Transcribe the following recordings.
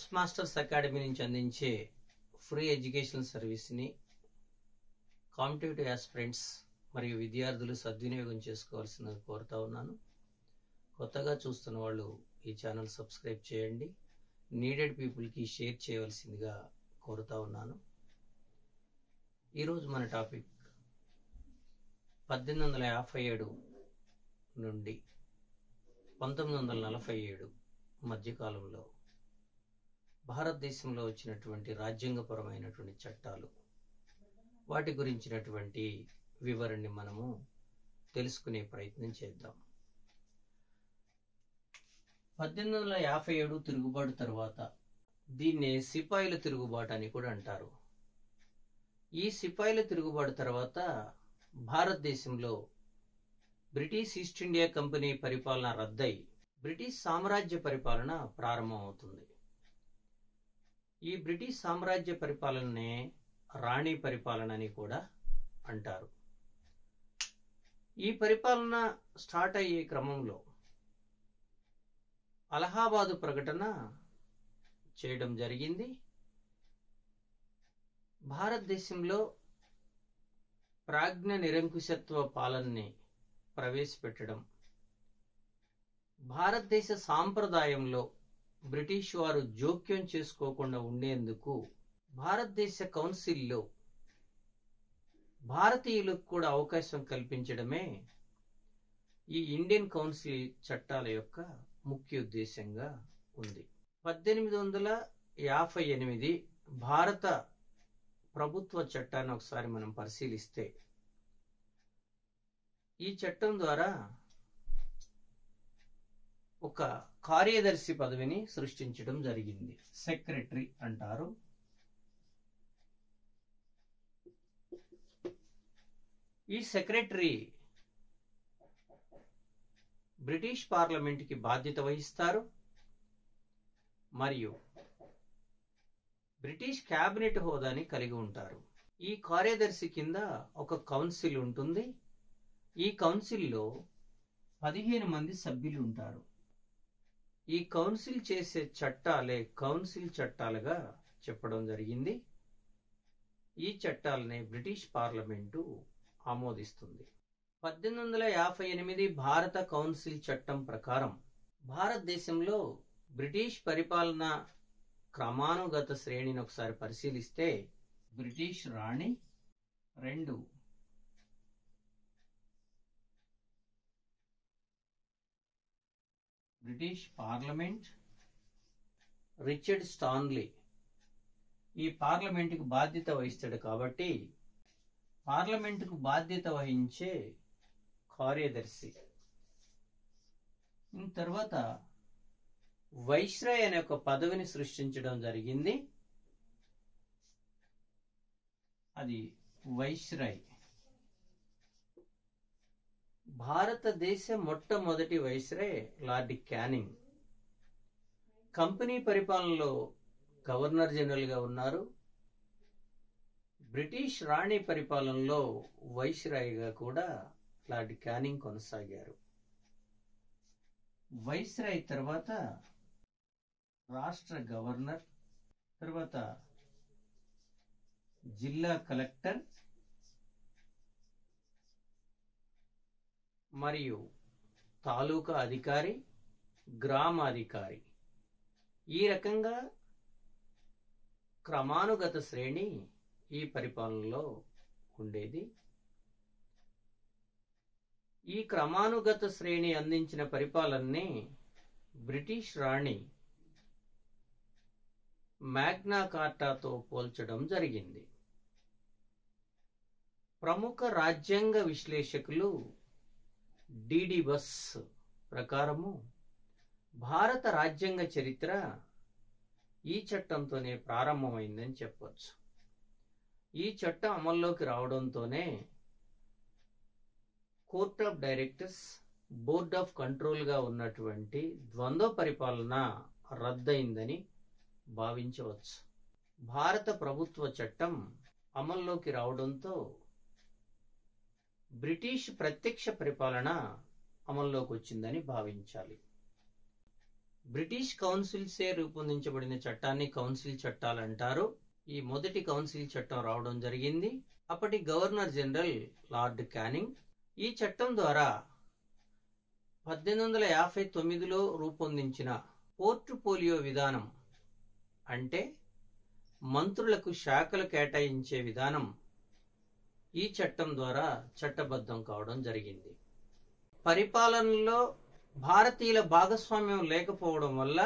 Talks masters academy నుంచి అందించే free education సర్వీస్ని కాంపిటేటివ్ ఆస్పిరెంట్స్ మరియు విద్యార్థులు సద్వినియోగం చేసుకోవాల్సిందిగా కోరుతా ఉన్నాను. కొత్తగా చూస్తున్న వాళ్ళు ఈ ఛానల్ సబ్స్క్రైబ్ చేయండి. నీడెడ్ పీపుల్కి షేర్ చేయవలసిందిగా కోరుతా ఉన్నాను. ఈరోజు మన టాపిక్ 1857 నుండి 1947 మధ్యకాలంలో భారతదేశంలో వచ్చినటువంటి రాజ్యాంగపరమైనటువంటి చట్టాలు, వాటి గురించినటువంటి వివరణని మనము తెలుసుకునే ప్రయత్నం చేద్దాం. 1857 తిరుగుబాటు తర్వాత దీన్నే సిపాయిల తిరుగుబాటు అని కూడా అంటారు. ఈ సిపాయిల తిరుగుబాటు తర్వాత భారతదేశంలో బ్రిటిష్ ఈస్ట్ ఇండియా కంపెనీ పరిపాలన రద్దై బ్రిటిష్ సామ్రాజ్య పరిపాలన ప్రారంభమవుతుంది. ఈ బ్రిటిష్ సామ్రాజ్య పరిపాలననే రాణి పరిపాలన అని కూడా అంటారు. ఈ పరిపాలన స్టార్ట్ అయ్యే క్రమంలో అలహాబాదు ప్రకటన చేయడం జరిగింది. భారతదేశంలో ప్రాజ్ఞ నిరంకుశత్వ పాలనని ప్రవేశపెట్టడం, భారతదేశ సాంప్రదాయంలో బ్రిటిష్ వారు జోక్యం చేసుకోకుండా ఉండేందుకు భారతదేశ కౌన్సిల్లో భారతీయులకు కూడా అవకాశం కల్పించడమే ఈ ఇండియన్ కౌన్సిల్ చట్టాల యొక్క ముఖ్య ఉద్దేశంగా ఉంది. 1858 భారత ప్రభుత్వ చట్టాన్ని ఒకసారి మనం పరిశీలిస్తే, ఈ చట్టం ద్వారా ఒక కార్యదర్శి పదవిని సృష్టించడం జరిగింది. సెక్రటరీ అంటారు. ఈ సెక్రటరీ బ్రిటిష్ పార్లమెంట్కి బాధ్యత వహిస్తారు మరియు బ్రిటిష్ క్యాబినెట్ హోదాని కలిగి ఉంటారు. ఈ కార్యదర్శి కింద ఒక కౌన్సిల్ ఉంటుంది. ఈ కౌన్సిల్లో 15 మంది సభ్యులు ఉంటారు. ఈ కౌన్సిల్ చేసే చట్టాలే కౌన్సిల్ చట్టాలుగా చెప్పడం జరిగింది. ఈ చట్టాలనే బ్రిటిష్ పార్లమెంటు ఆమోదిస్తుంది. 1858 భారత కౌన్సిల్ చట్టం ప్రకారం భారతదేశంలో బ్రిటిష్ పరిపాలన క్రమానుగత శ్రేణిని ఒకసారి పరిశీలిస్తే, బ్రిటిష్ రాణి, 2 బ్రిటిష్ పార్లమెంట్, రిచర్డ్ స్టాన్లీ ఈ పార్లమెంటుకు బాధ్యత వహిస్తాడు. కాబట్టి పార్లమెంటుకు బాధ్యత వహించే కార్యదర్శి. తర్వాత వైస్రాయ్ అనే ఒక పదవిని సృష్టించడం జరిగింది. అది వైస్రాయ్. భారతదేశ మొట్టమొదటి వైస్రాయ్ లార్డ్ క్యానింగ్. కంపెనీ పరిపాలనలో గవర్నర్ జనరల్ గా ఉన్నారు. బ్రిటిష్ రాణి పరిపాలనలో వైస్రాయ్గా కూడా లార్డ్ క్యానింగ్ కొనసాగారు. వైస్రాయ్ తర్వాత రాష్ట్ర గవర్నర్, తర్వాత జిల్లా కలెక్టర్ మరియు తాలూకా అధికారి, గ్రామాధికారి, ఈ రకంగా క్రమానుగత శ్రేణి ఈ పరిపాలనలో ఉండేది. ఈ క్రమానుగత శ్రేణి అందించిన పరిపాలనని బ్రిటిష్ రాణి మ్యాగ్నా కార్టాతో పోల్చడం జరిగింది. ప్రముఖ రాజ్యాంగ విశ్లేషకులు డిడి బస్ ప్రకారము భారత రాజ్యాంగ చరిత్ర ఈ చట్టంతోనే ప్రారంభమైందని చెప్పవచ్చు. ఈ చట్టం అమల్లోకి రావడంతోనే court of directors, board of control గా ఉన్నటువంటి ద్వంద్వ పరిపాలన రద్దయిందని భావించవచ్చు. భారత ప్రభుత్వ చట్టం అమల్లోకి రావడంతో బ్రిటిష్ ప్రత్యక్ష పరిపాలన అమల్లోకి వచ్చిందని భావించాలి. బ్రిటిష్ కౌన్సిల్సే రూపొందించబడిన చట్టాన్ని కౌన్సిల్ చట్టాలు అంటారు. ఈ మొదటి కౌన్సిల్ చట్టం రావడం జరిగింది. అప్పటి గవర్నర్ జనరల్ లార్డ్ క్యానింగ్. ఈ చట్టం ద్వారా 1859లో రూపొందించిన పోర్ట్ఫోలియో విధానం అంటే మంత్రులకు శాఖలు కేటాయించే విధానం ఈ చట్టం ద్వారా చట్టబద్ధం కావడం జరిగింది. పరిపాలనలో భారతీయుల భాగస్వామ్యం లేకపోవడం వల్ల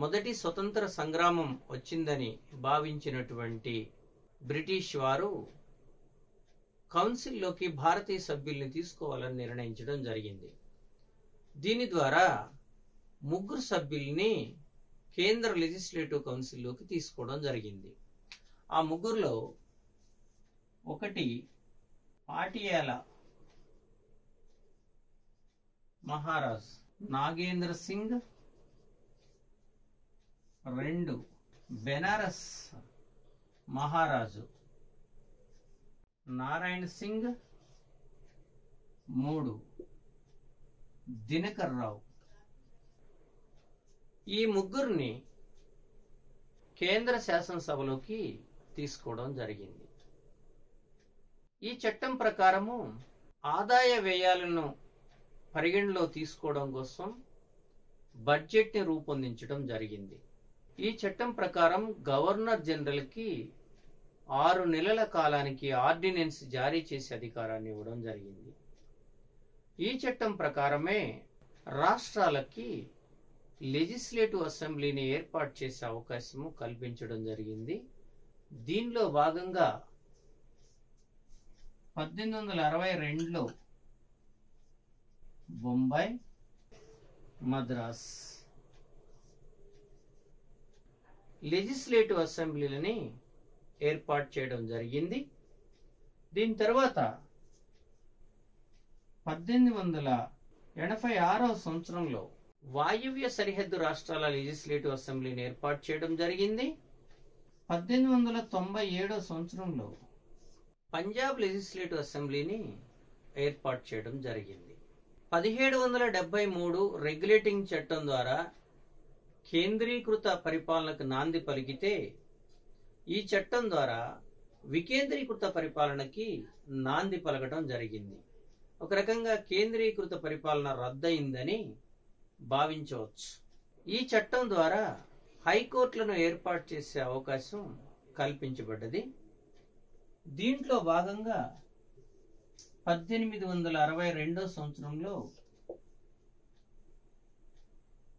మొదటి స్వతంత్ర సంగ్రామం వచ్చిందని భావించినటువంటి బ్రిటిష్ వారు కౌన్సిల్లోకి భారతీయ సభ్యుల్ని తీసుకోవాలని నిర్ణయించడం జరిగింది. దీని ద్వారా 3 సభ్యుల్ని కేంద్ర లెజిస్లేటివ్ కౌన్సిల్లోకి తీసుకోవడం జరిగింది. ఆ 3లో ఒకటి పాటియాలా మహారాజ్ నాగేంద్ర సింగ్, 2 బెనారస్ మహారాజు నారాయణ సింగ్, 3 దినకర్ రావు. ఈ 3ని కేంద్ర శాసనసభలోకి తీసుకోవడం జరిగింది. ఈ చట్టం ప్రకారము ఆదాయ వ్యయాలను పరిగణలో తీసుకోవడం కోసం బడ్జెట్ని రూపొందించడం జరిగింది. ఈ చట్టం ప్రకారం గవర్నర్ జనరల్కి 6 నెలల కాలానికి ఆర్డినెన్స్ జారీ చేసే అధికారాన్ని ఇవ్వడం జరిగింది. ఈ చట్టం ప్రకారమే రాష్ట్రాలకి లెజిస్లేటివ్ అసెంబ్లీని ఏర్పాటు చేసే అవకాశము కల్పించడం జరిగింది. దీనిలో భాగంగా 1862లో బొంబాయి, మద్రాస్ లెజిస్లేటివ్ అసెంబ్లీలని ఏర్పాటు చేయడం జరిగింది. దీని తర్వాత 1886వ సంవత్సరంలో వాయువ్య సరిహద్దు రాష్ట్రాల లెజిస్లేటివ్ అసెంబ్లీని ఏర్పాటు చేయడం జరిగింది. 1897వ సంవత్సరంలో పంజాబ్ లెజిస్లేటివ్ అసెంబ్లీని ఏర్పాటు చేయడం జరిగింది. 1773 రెగ్యులేటింగ్ చట్టం ద్వారా కేంద్రీకృత పరిపాలనకు నాంది పలికితే ఈ చట్టం ద్వారా వికేంద్రీకృత పరిపాలనకి నాంది పలకడం జరిగింది. ఒక రకంగా కేంద్రీకృత పరిపాలన రద్దయిందని భావించవచ్చు. ఈ చట్టం ద్వారా హైకోర్టులను ఏర్పాటు చేసే అవకాశం కల్పించబడ్డది. దీంట్లో భాగంగా 1862వ సంవత్సరంలో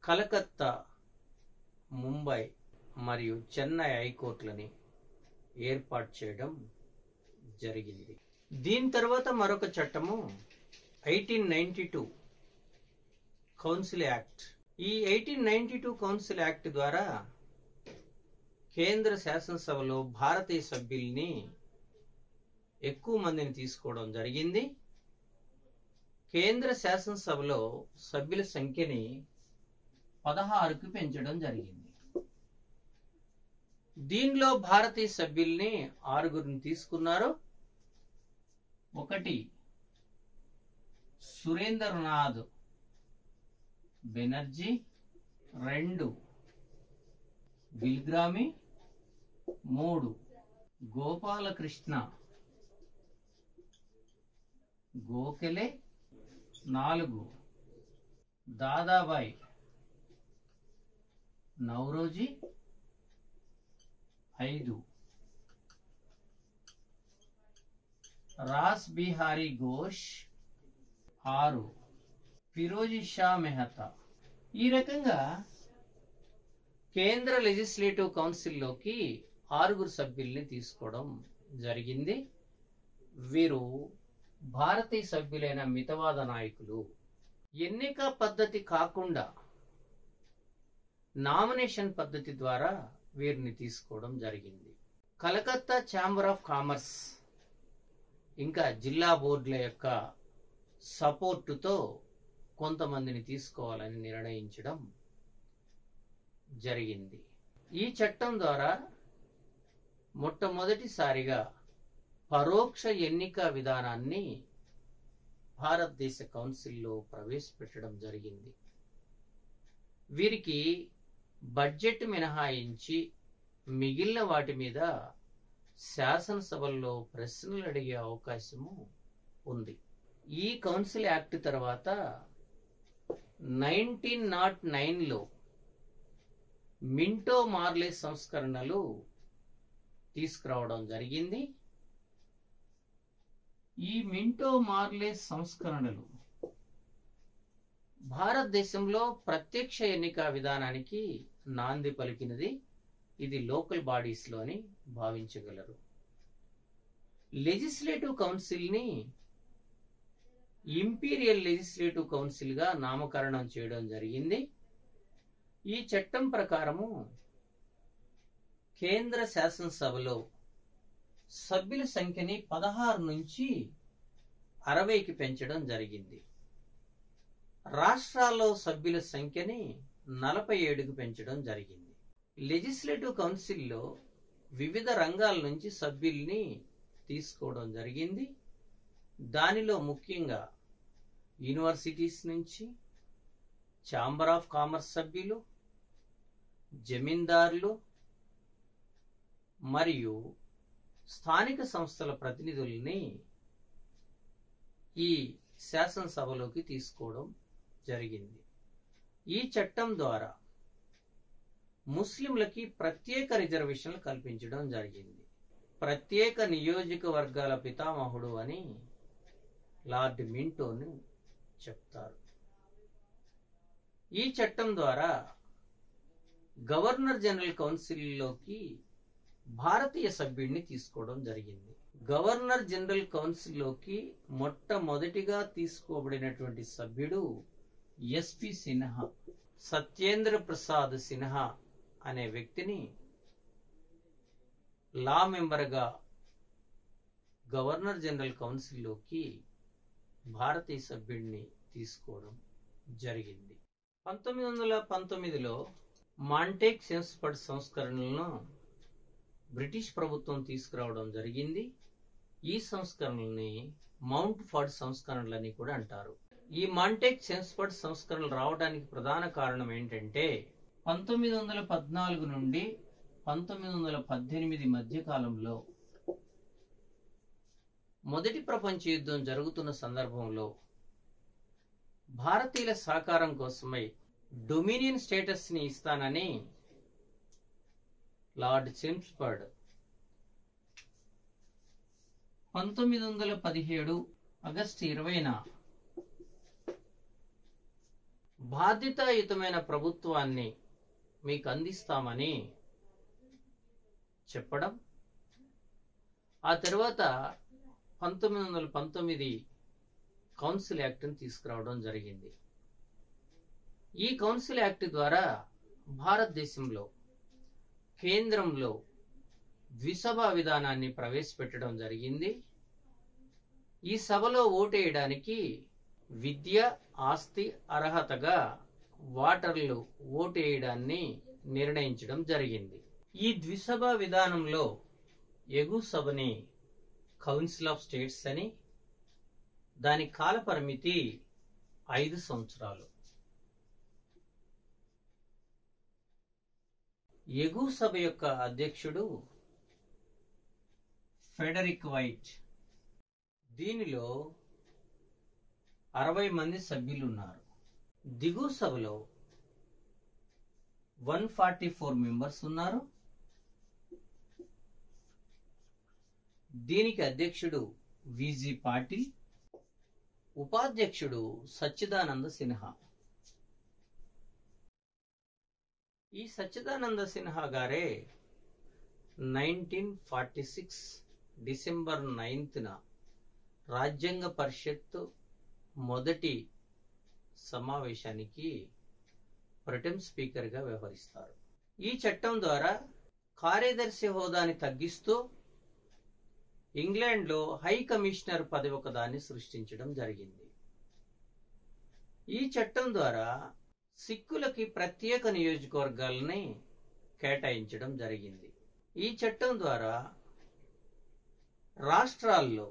కలకత్తా, ముంబై మరియు చెన్నై హైకోర్టులని ఏర్పాటు చేయడం జరిగింది. దీని తర్వాత మరొక చట్టము 1892 కౌన్సిల్ యాక్ట్. ఈ 1892 కౌన్సిల్ యాక్ట్ ద్వారా కేంద్ర శాసనసభలో భారతీయ సభ్యుల్ని ఎక్కువ మందిని తీసుకోవడం జరిగింది. కేంద్ర శాసనసభలో సభ్యుల సంఖ్యని 16కి పెంచడం జరిగింది. దీనిలో భారతీయ సభ్యుల్ని 6గురిని తీసుకున్నారు. 1 సురేంద్రనాథ్ బెనర్జీ, 2 బిల్గ్రామి, 3 గోపాలకృష్ణ గోఖలే, 4 దాదాబాయి నౌరోజీ, 5 రాస్ బిహారీ ఘోష్, 6 ఫిరోజీ షా మెహతా. ఈ రకంగా కేంద్ర లెజిస్లేటివ్ కౌన్సిల్లోకి 6గురు సభ్యుల్ని తీసుకోవడం జరిగింది. వీరు భారతీయ సభ్యులైన మితవాద నాయకులు. ఎన్నిక పద్ధతి కాకుండా నామినేషన్ పద్ధతి ద్వారా వీరిని తీసుకోవడం జరిగింది. కలకత్తా ఛాంబర్ ఆఫ్ కామర్స్ ఇంకా జిల్లా బోర్డుల యొక్క సపోర్టుతో కొంతమందిని తీసుకోవాలని నిర్ణయించడం జరిగింది. ఈ చట్టం ద్వారా మొట్టమొదటిసారిగా పరోక్ష ఎన్నిక విధానాన్ని భారతదేశ కౌన్సిల్లో ప్రవేశపెట్టడం జరిగింది. వీరికి బడ్జెట్ మినహాయించి మిగిలిన వాటి మీద శాసనసభల్లో ప్రశ్నలు అడిగే అవకాశము ఉంది. ఈ కౌన్సిల్ యాక్ట్ తర్వాత 1909లో మింటో మార్లే సంస్కరణలు తీసుకురావడం జరిగింది. ఈ మింటో మార్లే సంస్కరణలు భారతదేశంలో ప్రత్యక్ష ఎన్నిక విధానానికి నాంది పలికినది. ఇది లోకల్ బాడీస్ లోని భావించగలరు. లెజిస్లేటివ్ కౌన్సిల్ ని ఇంపీరియల్ లెజిస్లేటివ్ కౌన్సిల్ గా నామకరణం చేయడం జరిగింది. ఈ చట్టం ప్రకారము కేంద్ర శాసనసభలో సభ్యుల సంఖ్యని 16 నుంచి 60కి పెంచడం జరిగింది. రాష్ట్రాల్లో సభ్యుల సంఖ్యని 47కి పెంచడం జరిగింది. లెజిస్లేటివ్ కౌన్సిల్లో వివిధ రంగాల నుంచి సభ్యుల్ని తీసుకోవడం జరిగింది. దానిలో ముఖ్యంగా యూనివర్సిటీస్ నుంచి, ఛాంబర్ ఆఫ్ కామర్స్ సభ్యులు, జమీందారులు మరియు స్థానిక సంస్థల ప్రతినిధుల్ని ఈ శాసనసభలోకి తీసుకోవడం జరిగింది. ఈ చట్టం ద్వారా ముస్లింలకి ప్రత్యేక రిజర్వేషన్లు కల్పించడం జరిగింది. ప్రత్యేక నియోజకవర్గాల పితామహుడు అని లార్డ్ మింటోను చెప్తారు. ఈ చట్టం ద్వారా గవర్నర్ జనరల్ కౌన్సిల్లోకి భారతీయ సభ్యుడిని తీసుకోవడం జరిగింది. గవర్నర్ జనరల్ కౌన్సిల్లోకి మొట్టమొదటిగా తీసుకోబడినటువంటి సభ్యుడు ఎస్పి సిన్హా. సత్యేంద్ర ప్రసాద్ సిన్హా అనే వ్యక్తిని లా మెంబర్గా గవర్నర్ జనరల్ కౌన్సిల్లోకి భారతీయ సభ్యుడిని తీసుకోవడం జరిగింది. 1919లో మాంటేగ్ సెన్స్ఫర్డ్ సంస్కరణలను బ్రిటిష్ ప్రభుత్వం తీసుకురావడం జరిగింది. ఈ సంస్కరణల్ని మౌంట్ ఫర్డ్ సంస్కరణలని కూడా అంటారు. ఈ మాంటేగ్ సెన్స్ఫర్డ్ సంస్కరణలు రావడానికి ప్రధాన కారణం ఏంటంటే 1914 నుండి 1918 మధ్య కాలంలో మొదటి ప్రపంచ యుద్ధం జరుగుతున్న సందర్భంలో భారతీయుల సహకారం కోసమై డొమినియన్ స్టేటస్ ని ఇస్తానని లార్డ్ చెమ్స్ఫర్డ్ 1917 ఆగస్టు 20న బాధ్యతాయుతమైన ప్రభుత్వాన్ని మీకు అందిస్తామని చెప్పడం, ఆ తర్వాత 1919 కౌన్సిల్ యాక్ట్ని తీసుకురావడం జరిగింది. ఈ కౌన్సిల్ యాక్ట్ ద్వారా భారతదేశంలో కేంద్రంలో ద్విసభా విధానాన్ని ప్రవేశపెట్టడం జరిగింది. ఈ సభలో ఓటేయడానికి విద్య, ఆస్తి, అర్హతగా ఓటర్లు ఓటేయడాన్ని నిర్ణయించడం జరిగింది. ఈ ద్విసభా విధానంలో ఎగువ సభని కౌన్సిల్ ఆఫ్ స్టేట్స్ అని, దాని కాల పరిమితి 5 సంవత్సరాలు. ఎగువ సభ యొక్క అధ్యక్షుడు ఫెడరిక్ వైట్. దీనిలో 60 మంది సభ్యులు ఉన్నారు. దిగువ సభలో 144 మెంబర్స్ ఉన్నారు. దీనికి అధ్యక్షుడు విజి పాటిల్, ఉపాధ్యక్షుడు సచ్చిదానంద సిన్హా. ఈ సచ్చిదానంద సిన్హా గారే 1946 డిసెంబర్ 9న రాజ్యాంగ పరిషత్ మొదటి సమావేశానికి ప్రొటెం స్పీకర్ గా వ్యవహరిస్తారు. ఈ చట్టం ద్వారా కార్యదర్శి హోదాని తగ్గిస్తూ ఇంగ్లాండ్ లో హై కమిషనర్ పదవి ఒకదాన్ని సృష్టించడం జరిగింది. ఈ చట్టం ద్వారా సిక్కులకి ప్రత్యేక నియోజకవర్గాలని కేటాయించడం జరిగింది. ఈ చట్టం ద్వారా రాష్ట్రాల్లో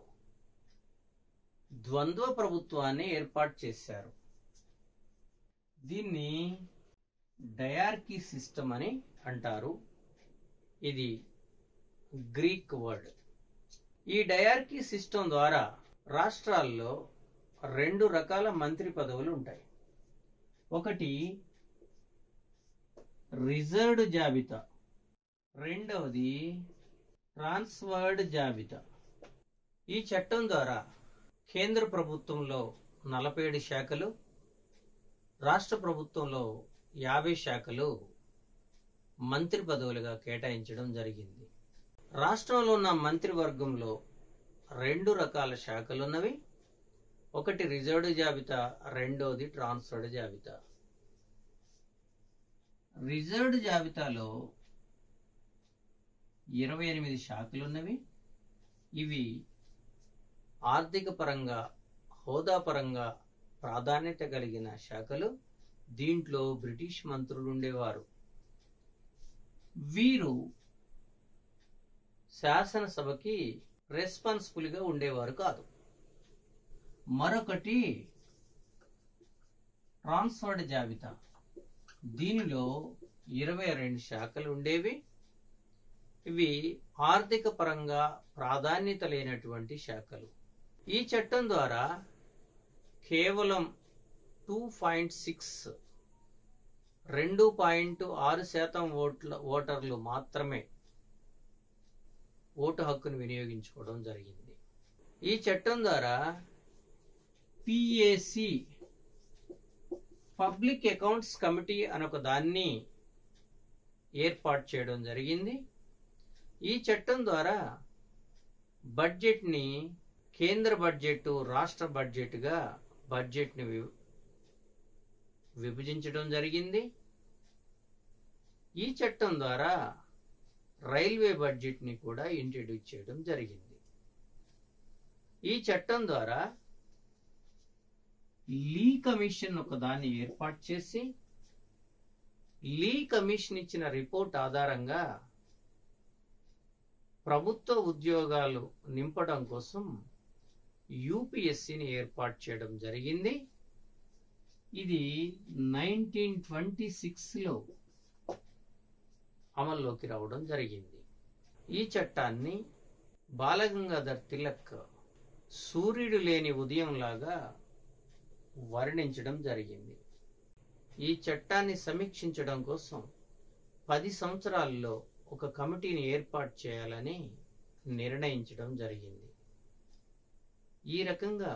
ద్వంద్వ ప్రభుత్వాన్ని ఏర్పాటు చేశారు. దీన్ని డయార్కీ సిస్టమ్ అని అంటారు. ఇది గ్రీక్ వర్డ్. ఈ డయార్కీ సిస్టమ్ ద్వారా రాష్ట్రాల్లో 2 రకాల మంత్రి పదవులు ఉంటాయి. ఒకటి రిజర్వ్డ్ జాబితా, రెండవది ట్రాన్స్ఫర్డ్ జాబితా. ఈ చట్టం ద్వారా కేంద్ర ప్రభుత్వంలో 47 శాఖలు, రాష్ట్ర ప్రభుత్వంలో 50 శాఖలు మంత్రి పదవులుగా కేటాయించడం జరిగింది. రాష్ట్రంలో ఉన్న మంత్రివర్గంలో 2 రకాల శాఖలున్నవి. ఒకటి రిజర్వ్డ్ జాబితా, రెండోది ట్రాన్స్ఫర్డ్ జాబితా. రిజర్వ్డ్ జాబితాలో 28 శాఖలున్నవి. ఇవి ఆర్థిక పరంగా, హోదా పరంగా ప్రాధాన్యత కలిగిన శాఖలు. దీంట్లో బ్రిటిష్ మంత్రులు ఉండేవారు. వీరు శాసనసభకి రెస్పాన్సిబుల్ గా ఉండేవారు కాదు. మరొకటి ట్రాన్స్ఫర్డ్ జాబితా. దీనిలో 22 శాఖలు ఉండేవి. ఇవి ఆర్థిక పరంగా ప్రాధాన్యత లేనటువంటి శాఖలు. ఈ చట్టం ద్వారా కేవలం 2.6% ఓటర్లు మాత్రమే ఓటు హక్కును వినియోగించుకోవడం జరిగింది. ఈ చట్టం ద్వారా PAC, పబ్లిక్ అకౌంట్స్ కమిటీ అనొక దాన్ని ఏర్పాటు చేయడం జరిగింది. ఈ చట్టం ద్వారా బడ్జెట్ ని కేంద్ర బడ్జెట్, రాష్ట్ర బడ్జెట్ గా బడ్జెట్ ని విభజించడం జరిగింది. ఈ చట్టం ద్వారా రైల్వే బడ్జెట్ ని కూడా ఇంట్రడ్యూస్ చేయడం జరిగింది. ఈ చట్టం ద్వారా లీ కమిషన్ ఒక దాన్ని ఏర్పాటు చేసి, లీ కమిషన్ ఇచ్చిన రిపోర్ట్ ఆధారంగా ప్రభుత్వ ఉద్యోగాలు నింపడం కోసం UPSCని ఏర్పాటు చేయడం జరిగింది. ఇది 1926లో అమల్లోకి రావడం జరిగింది. ఈ చట్టాన్ని బాలగంగాధర్ తిలక్ సూర్యుడు లేని ఉదయం లాగా వర్ణించడం జరిగింది. ఈ చట్టాన్ని సమీక్షించడం కోసం 10 సంవత్సరాల్లో ఒక కమిటీని ఏర్పాటు చేయాలని నిర్ణయించడం జరిగింది. ఈ రకంగా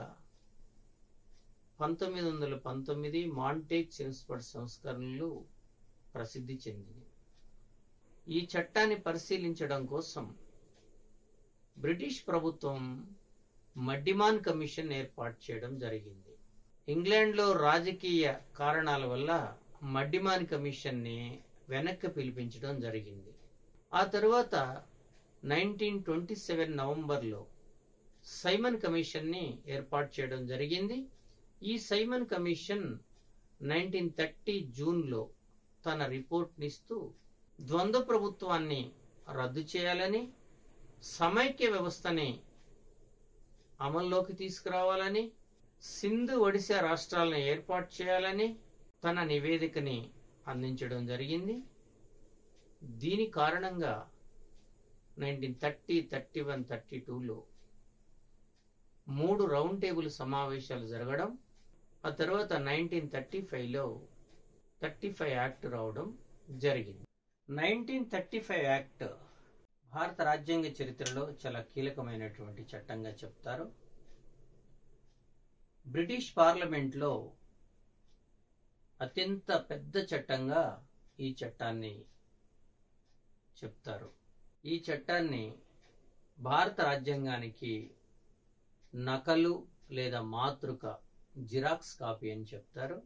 1919 మాంటేగ్ చెమ్స్ఫర్డ్ సంస్కరణలు ప్రసిద్ధి చెందింది. ఈ చట్టాన్ని పరిశీలించడం కోసం బ్రిటిష్ ప్రభుత్వం మడ్డిమాన్ కమిషన్ ఏర్పాటు చేయడం జరిగింది. ఇంగ్లాండ్లో రాజకీయ కారణాల వల్ల మడ్డిమాన్ కమిషన్ని వెనక్కి పిలిపించడం జరిగింది. ఆ తరువాత 1927 నవంబర్లో సైమన్ కమిషన్ని ఏర్పాటు చేయడం జరిగింది. ఈ సైమన్ కమిషన్ 1930 జూన్లో తన రిపోర్ట్నిస్తూ ద్వంద్వ ప్రభుత్వాన్ని రద్దు చేయాలని, సమైక్య వ్యవస్థని అమల్లోకి తీసుకురావాలని, సింధు ఒడిశా రాష్ట్రాలను ఏర్పాటు చేయాలని తన నివేదికని అందించడం జరిగింది. దీని కారణంగా 1930, 31, 32లో 3 రౌండ్ టేబుల్ సమావేశాలు జరగడం, ఆ తర్వాత 1935లో 35 యాక్ట్ రావడం జరిగింది. 1935 యాక్ట్ భారత రాజ్యాంగ చరిత్రలో చాలా కీలకమైనటువంటి చట్టంగా చెప్తారు. బ్రిటిష్ పార్లమెంట్లో అత్యంత పెద్ద చట్టంగా ఈ చట్టాన్ని చెప్తారు. ఈ చట్టాన్ని భారత రాజ్యాంగానికి నకలు లేదా మాతృక, జిరాక్స్ కాపీ అని చెప్తారు.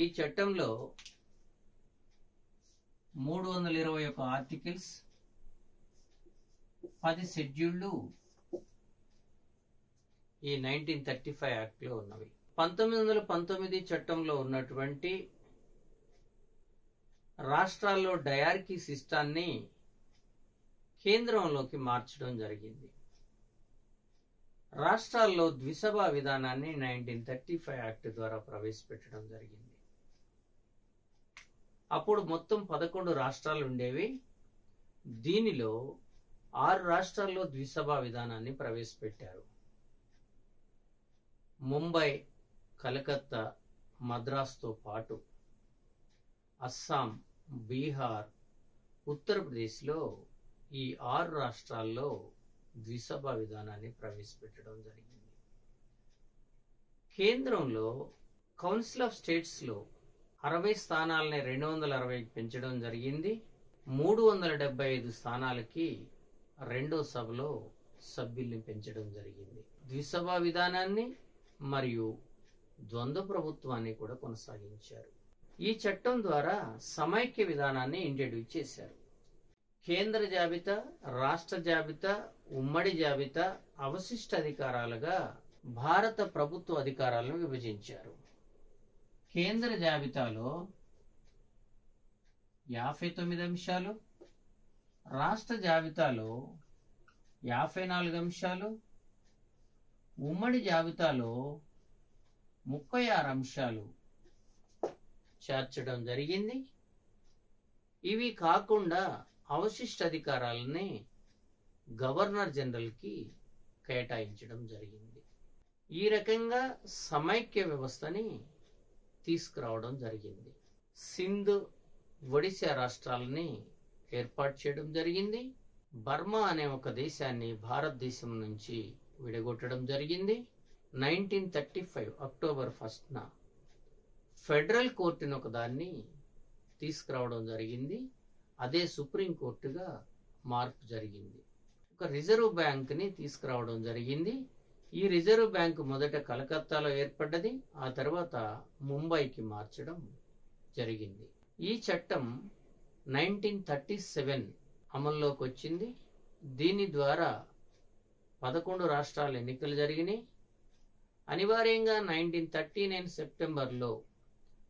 ఈ చట్టంలో 321 ఆర్టికల్స్, 10 షెడ్యూళ్లు ఈ 1935 యాక్ట్ లో ఉన్నవి. 1919 చట్టంలో ఉన్నటువంటి రాష్ట్రాల్లో డయార్కీ సిస్టాన్ని కేంద్రంలోకి మార్చడం జరిగింది. రాష్ట్రాల్లో ద్విసభా విధానాన్ని 1935 యాక్ట్ ద్వారా ప్రవేశపెట్టడం జరిగింది. అప్పుడు మొత్తం 11 రాష్ట్రాలు ఉండేవి. దీనిలో 6 రాష్ట్రాల్లో ద్విసభా విధానాన్ని ప్రవేశపెట్టారు. ముంబై, కలకత్తా, మద్రాసుతో పాటు అస్సాం, బీహార్, ఉత్తరప్రదేశ్లో ఈ 6 రాష్ట్రాల్లో ద్విసభా విధానాన్ని ప్రవేశపెట్టడం జరిగింది. కేంద్రంలో కౌన్సిల్ ఆఫ్ స్టేట్స్లో 60 స్థానాలని 260కి పెంచడం జరిగింది. 375 స్థానాలకి రెండో సభలో సభ్యుల్ని పెంచడం జరిగింది. ద్విసభా విధానాన్ని మరియు ద్వంద్వ ప్రభుత్వాన్ని కూడా కొనసాగించారు. ఈ చట్టం ద్వారా సమైక్య విధానాన్ని ఇంట్రడ్యూస్ చేశారు. కేంద్ర జాబితా, రాష్ట్ర జాబితా, ఉమ్మడి జాబితా, అవశిష్ట అధికారాలుగా భారత ప్రభుత్వ అధికారాలను విభజించారు. కేంద్ర జాబితాలో 59 అంశాలు, రాష్ట్ర జాబితాలో 54 అంశాలు, ఉమ్మడి జాబితాలో 36 అంశాలు చేర్చడం జరిగింది. ఇవి కాకుండా అవశిష్ట అధికారాలని గవర్నర్ జనరల్కి కేటాయించడం జరిగింది. ఈ రకంగా సమైక్య వ్యవస్థని తీసుకురావడం జరిగింది. సింధ్, ఒడిశా రాష్ట్రాలని ఏర్పాటు చేయడం జరిగింది. బర్మా అనే ఒక దేశాన్ని భారతదేశం నుంచి విడగొట్టడం జరిగింది. 1935 అక్టోబర్ 1న ఫెడరల్ కోర్టును ఒక దాన్ని తీసుకురావడం జరిగింది. అదే సుప్రీంకోర్టుగా మార్పు జరిగింది. ఒక రిజర్వ్ బ్యాంక్ని తీసుకురావడం జరిగింది. ఈ రిజర్వ్ బ్యాంక్ మొదట కలకత్తాలో ఏర్పడ్డది, ఆ తర్వాత ముంబైకి మార్చడం జరిగింది. ఈ చట్టం 1937 అమల్లోకి వచ్చింది. దీని ద్వారా 11 రాష్ట్రాల ఎన్నికలు జరిగినాయి. అనివార్యంగా 1939 సెప్టెంబర్లో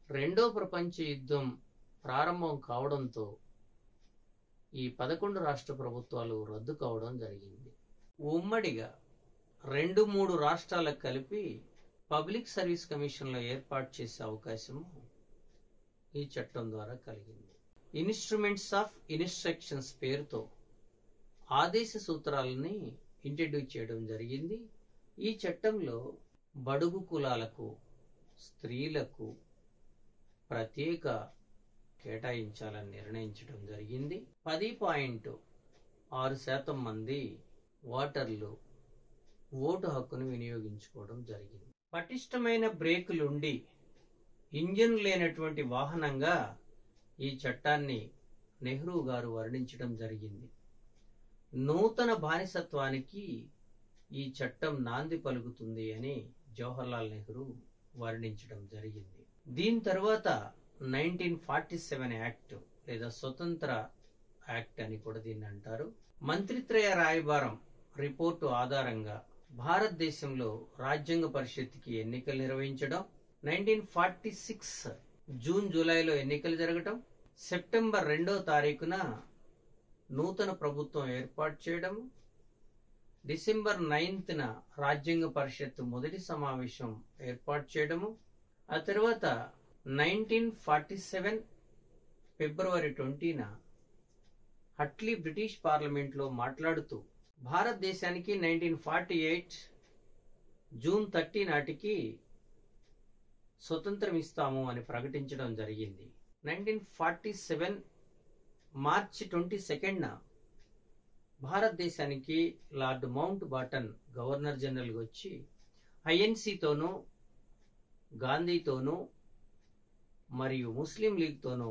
రెండో ప్రపంచ యుద్ధం ప్రారంభం కావడంతో ఈ 11 రాష్ట్ర ప్రభుత్వాలు రద్దు కావడం జరిగింది. ఉమ్మడిగా 2-3 రాష్ట్రాలకు కలిపి పబ్లిక్ సర్వీస్ కమిషన్లో ఏర్పాటు చేసే అవకాశం ఈ చట్టం ద్వారా కలిగింది. ఇన్స్ట్రుమెంట్స్ ఆఫ్ ఇన్స్ట్రక్షన్స్ పేరుతో ఆదేశ సూత్రాలని ఇంట్రడ్యూస్ చేయడం జరిగింది. ఈ చట్టంలో బడుగు కులాలకు, స్త్రీలకు ప్రత్యేక కేటాయించాలని నిర్ణయించడం జరిగింది. 10.6% మంది ఓటర్లు ఓటు హక్కును వినియోగించుకోవడం జరిగింది. పటిష్టమైన బ్రేకులుండి ఇంజిన్ లేనటువంటి వాహనంగా ఈ చట్టాన్ని నెహ్రూ గారు వర్ణించడం జరిగింది. నూతన బానిసత్వానికి ఈ చట్టం నాంది పలుకుతుంది అని జవహర్లాల్ నెహ్రూ వర్ణించడం జరిగింది. దీని తర్వాత 1947 యాక్ట్ లేదా స్వతంత్ర యాక్ట్ అని కూడా దీన్ని అంటారు. మంత్రిత్రయ రాయబారం రిపోర్టు ఆధారంగా భారతదేశంలో రాజ్యాంగ పరిషత్కి ఎన్నికలు నిర్వహించడం, 1946 జూన్ జూలైలో ఎన్నికలు జరగటం, సెప్టెంబర్ 2వ తారీఖున నూతన ప్రభుత్వం ఏర్పాటు చేయడం, డిసెంబర్ 9న రాజ్యాంగ పరిషత్ మొదటి సమావేశం ఏర్పాటు చేయడము, ఆ తర్వాత 1947 ఫిబ్రవరి 20న హట్లీ బ్రిటిష్ పార్లమెంట్లో మాట్లాడుతూ భారతదేశానికి 1948 జూన్ 30 నాటికి స్వతంత్రం ఇస్తాము అని ప్రకటించడం జరిగింది. 1947 మార్చి 22న భారతదేశానికి లార్డ్ మౌంట్ బాటన్ గవర్నర్ జనరల్గా వచ్చి ఐఎన్సీతోనూ, గాంధీతోనూ మరియు ముస్లిం లీగ్తోనూ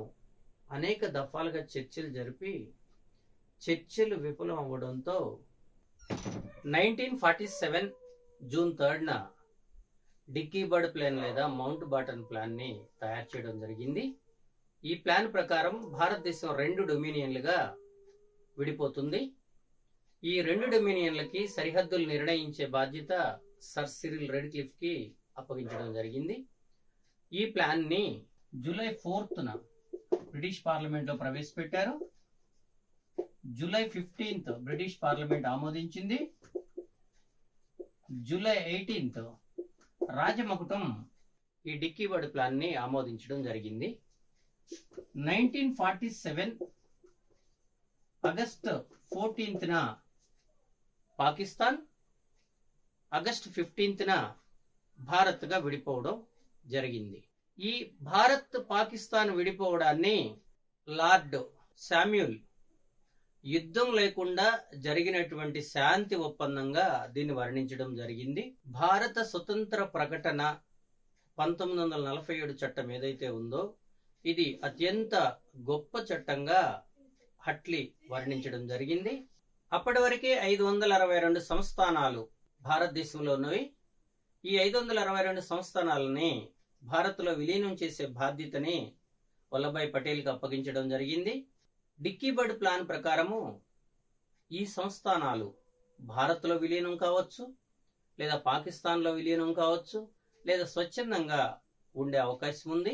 అనేక దఫాలుగా చర్చలు జరిపి చర్చలు విఫలం అవ్వడంతో 1947 జూన్ 3న డిక్కీ బర్డ్ ప్లాన్ లేదా మౌంట్ బాటన్ ప్లాన్ ని తయారు చేయడం జరిగింది. ఈ ప్లాన్ ప్రకారం భారతదేశం 2 డొమినియన్లుగా విడిపోతుంది. ఈ 2 డొమినియన్లకి సరిహద్దులు నిర్ణయించే బాధ్యత సర్ సిరిల్ రెడ్క్లిఫ్ కి అప్పగించడం జరిగింది. ఈ ప్లాన్ ని జూలై 4న బ్రిటిష్ పార్లమెంట్ లో ప్రవేశపెట్టారు. జూలై 15th బ్రిటిష్ పార్లమెంట్ ఆమోదించింది. జూలై 18th రాజమకుటం ఈ డిక్కీ బర్డ్ ప్లాన్ ని ఆమోదించడం జరిగింది. 1947 ఆగస్ట్ 14న పాకిస్తాన్, ఆగస్ట్ 15న భారత్ గా విడిపోవడం జరిగింది. ఈ భారత్ పాకిస్తాన్ విడిపోవడాన్ని లార్డ్ శామ్యూల్ యుద్ధం లేకుండా జరిగినటువంటి శాంతి ఒప్పందంగా దీన్ని వర్ణించడం జరిగింది. భారత స్వతంత్ర ప్రకటన 1947 చట్టం ఏదైతే ఉందో ఇది అత్యంత గొప్ప చట్టంగా హట్లీ వర్ణించడం జరిగింది. అప్పటి వరకే 562 సంస్థానాలు భారతదేశంలో ఉన్నవి. ఈ 562 సంస్థానాలని భారత్లో విలీనం చేసే బాధ్యతని వల్లభాయ్ పటేల్కి అప్పగించడం జరిగింది. డిక్కీ బర్డ్ ప్లాన్ ప్రకారము ఈ సంస్థానాలు భారత్లో విలీనం కావచ్చు, లేదా పాకిస్తాన్లో విలీనం కావచ్చు, లేదా స్వచ్ఛందంగా ఉండే అవకాశం ఉంది.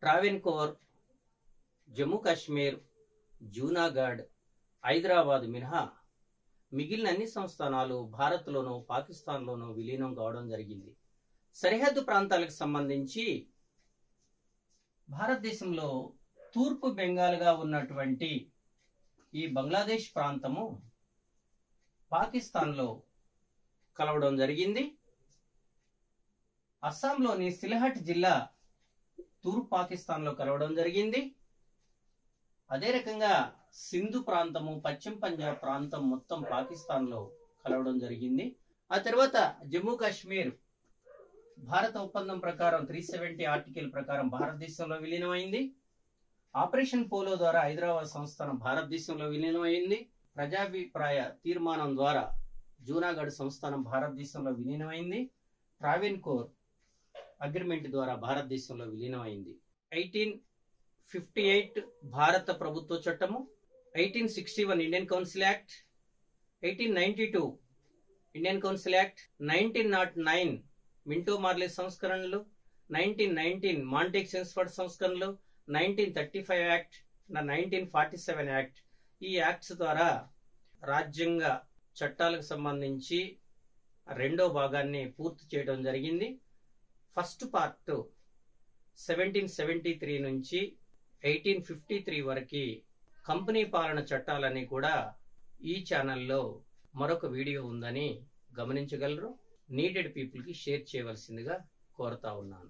ట్రావెన్కోర్, జమ్మూ కాశ్మీర్, జూనాగఢ్, హైదరాబాద్ మినహా మిగిలిన అన్ని సంస్థానాలు భారత్లోనూ పాకిస్తాన్లోనూ విలీనం కావడం జరిగింది. సరిహద్దు ప్రాంతాలకు సంబంధించి భారతదేశంలో తూర్పు బెంగాల్గా ఉన్నటువంటి ఈ బంగ్లాదేశ్ ప్రాంతము పాకిస్తాన్లో కలవడం జరిగింది. అస్సాంలోని సిల్హట్ జిల్లా తూర్పు పాకిస్తాన్లో కలవడం జరిగింది. అదే రకంగా సింధు ప్రాంతము, పశ్చిమ పంజాబ్ ప్రాంతం మొత్తం పాకిస్తాన్లో కలవడం జరిగింది. ఆ తర్వాత జమ్మూ కాశ్మీర్ భారత ఒప్పందం ప్రకారం 370 ఆర్టికల్ ప్రకారం భారతదేశంలో విలీనమైంది. ఆపరేషన్ పోలో ద్వారా హైదరాబాద్ సంస్థానం భారతదేశంలో విలీనమైంది. ప్రజాభిప్రాయ తీర్మానం ద్వారా జూనాగఢ్ సంస్థానం భారతదేశంలో విలీనమైంది. ట్రావెన్కోర్ అగ్రిమెంట్ ద్వారా భారతదేశంలో విలీనమైంది. 1858 భారత ప్రభుత్వ చట్టము, 1861 Indian council act, 1892 Indian council act, 1909 Minto మార్లే సంస్కరణలు, 1919 మాంటేగ్ సెన్స్ఫర్డ్ సంస్కరణలు, 1935 యాక్ట్, 1947 యాక్ట్. ఈ యాక్ట్స్ ద్వారా రాజ్యాంగ చట్టాలకు సంబంధించి రెండో భాగాన్ని పూర్తి చేయడం జరిగింది. ఫస్ట్ పార్ట్ 1773 నుంచి 1853 వరకు కంపెనీ పాలన చట్టాలన్నీ కూడా ఈ ఛానల్లో మరొక వీడియో ఉందని గమనించగలరు. నీడెడ్ పీపుల్కి షేర్ చేయవలసిందిగా కోరుతా ఉన్నాను.